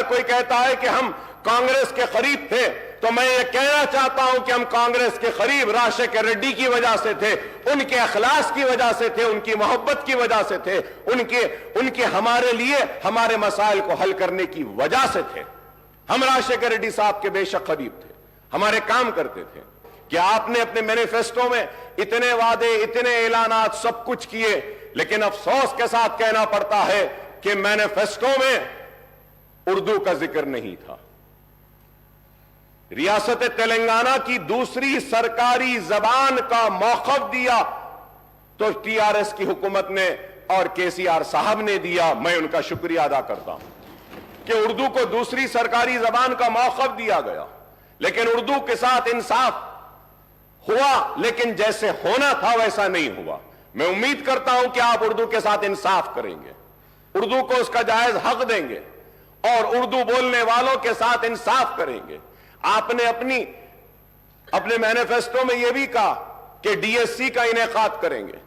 اگر کوئی کہتا ہے کہ ہم کانگریس کے قریب تھے تو میں یہ کہنا چاہتا ہوں کہ ہم کانگریس کے قریب راشیکر ریڈی کی وجہ سے تھے، ان کے اخلاص کی وجہ سے تھے، ان کی محبت کی وجہ سے تھے، ان کے ہمارے لیے ہمارے مسائل کو حل کرنے کی وجہ سے تھے۔ ہم راشیکر ریڈی صاحب کے بے شک قریب تھے، ہمارے کام کرتے تھے کہ آپ نے اپنے مینیفیسٹو میں اتنے وعدے، اتنے اعلانات، سب کچھ کیے، لیکن افسوس کے ساتھ کہنا پڑتا ہے کہ مینیفیسٹو میں اردو کا ذکر نہیں تھا۔ ریاست تلنگانہ کی دوسری سرکاری زبان کا موقف دیا تو ٹی آر ایس کی حکومت نے اور کے سی آر صاحب نے دیا، میں ان کا شکریہ ادا کرتا ہوں کہ اردو کو دوسری سرکاری زبان کا موقف دیا گیا، لیکن اردو کے ساتھ انصاف ہوا، لیکن جیسے ہونا تھا ویسا نہیں ہوا۔ میں امید کرتا ہوں کہ آپ اردو کے ساتھ انصاف کریں گے، اردو کو اس کا جائز حق دیں گے اور اردو بولنے والوں کے ساتھ انصاف کریں گے۔ آپ نے اپنے مینیفیسٹو میں یہ بھی کہا کہ ڈی ایس سی کا انعقاد کریں گے۔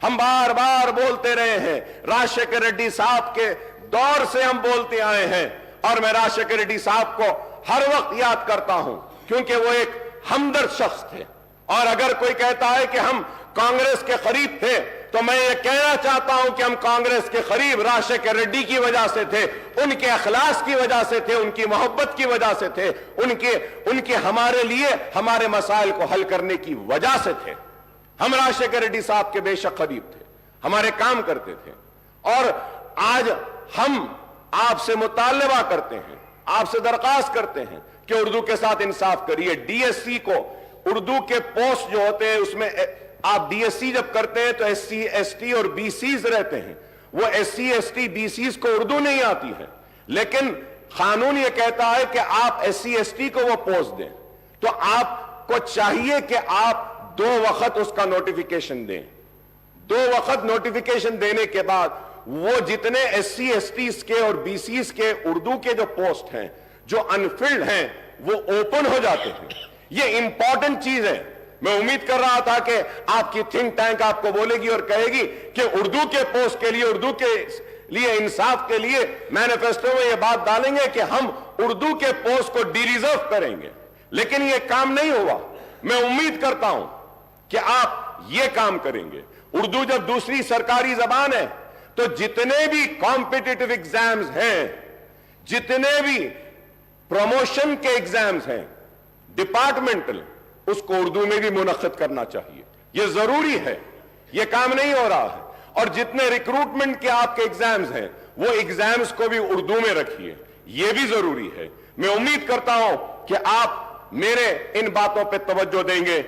ہم بار بار بولتے رہے ہیں، راشیکر ریڈی صاحب کے دور سے ہم بولتے آئے ہیں، اور میں راشیکر ریڈی صاحب کو ہر وقت یاد کرتا ہوں کیونکہ وہ ایک ہمدرد شخص تھے۔ اور اگر کوئی کہتا ہے کہ ہم کانگریس کے قریب تھے تو میں یہ کہنا چاہتا ہوں کہ ہم کانگریس کے قریب راشیکر ریڈی کی وجہ سے تھے، ان کے اخلاص کی وجہ سے تھے، ان کی محبت کی وجہ سے تھے، ان کے ہمارے لیے ہمارے مسائل کو حل کرنے کی وجہ سے تھے۔ ہم راشیکر ریڈی صاحب کے بے شک قریب تھے، ہمارے کام کرتے تھے، اور آج ہم آپ سے مطالبہ کرتے ہیں، آپ سے درخواست کرتے ہیں کہ اردو کے ساتھ انصاف کریے۔ ڈی ایس سی کو اردو کے پوسٹ جو ہوتے ہیں اس میں آپ ڈی ایس سی جب کرتے ہیں تو ایس سی ایس ٹی اور بی سیز رہتے ہیں، وہ S C S T B Cs کو اردو نہیں آتی ہے، لیکن قانون یہ کہتا ہے کہ آپ ایس سی ایس ٹی کو وہ پوسٹ دیں، تو آپ کو چاہیے کہ آپ 2 وقت اس کا نوٹیفیکیشن دیں۔ 2 وقت نوٹیفیکیشن دینے کے بعد وہ جتنے ایس سی ایس ٹیز کے اور بی سیز کے اردو کے جو پوسٹ ہیں جو انفلڈ ہیں وہ اوپن ہو جاتے ہیں۔ یہ امپورٹنٹ چیز ہے۔ میں امید کر رہا تھا کہ آپ کی تھنک ٹینک آپ کو بولے گی اور کہے گی کہ اردو کے پوسٹ کے لیے، اردو کے لیے انصاف کے لیے مینیفیسٹو میں یہ بات ڈالیں گے کہ ہم اردو کے پوسٹ کو ڈی ریزرو کریں گے، لیکن یہ کام نہیں ہوا۔ میں امید کرتا ہوں کہ آپ یہ کام کریں گے۔ اردو جب دوسری سرکاری زبان ہے تو جتنے بھی کمپٹیٹیو ایگزامز ہیں، جتنے بھی پروموشن کے ایگزامز ہیں ڈپارٹمنٹل، اس کو اردو میں بھی منعقد کرنا چاہیے۔ یہ ضروری ہے، یہ کام نہیں ہو رہا ہے۔ اور جتنے ریکروٹمنٹ کے آپ کے ایگزامز ہیں وہ ایگزامز کو بھی اردو میں رکھیے، یہ بھی ضروری ہے۔ میں امید کرتا ہوں کہ آپ میرے ان باتوں پہ توجہ دیں گے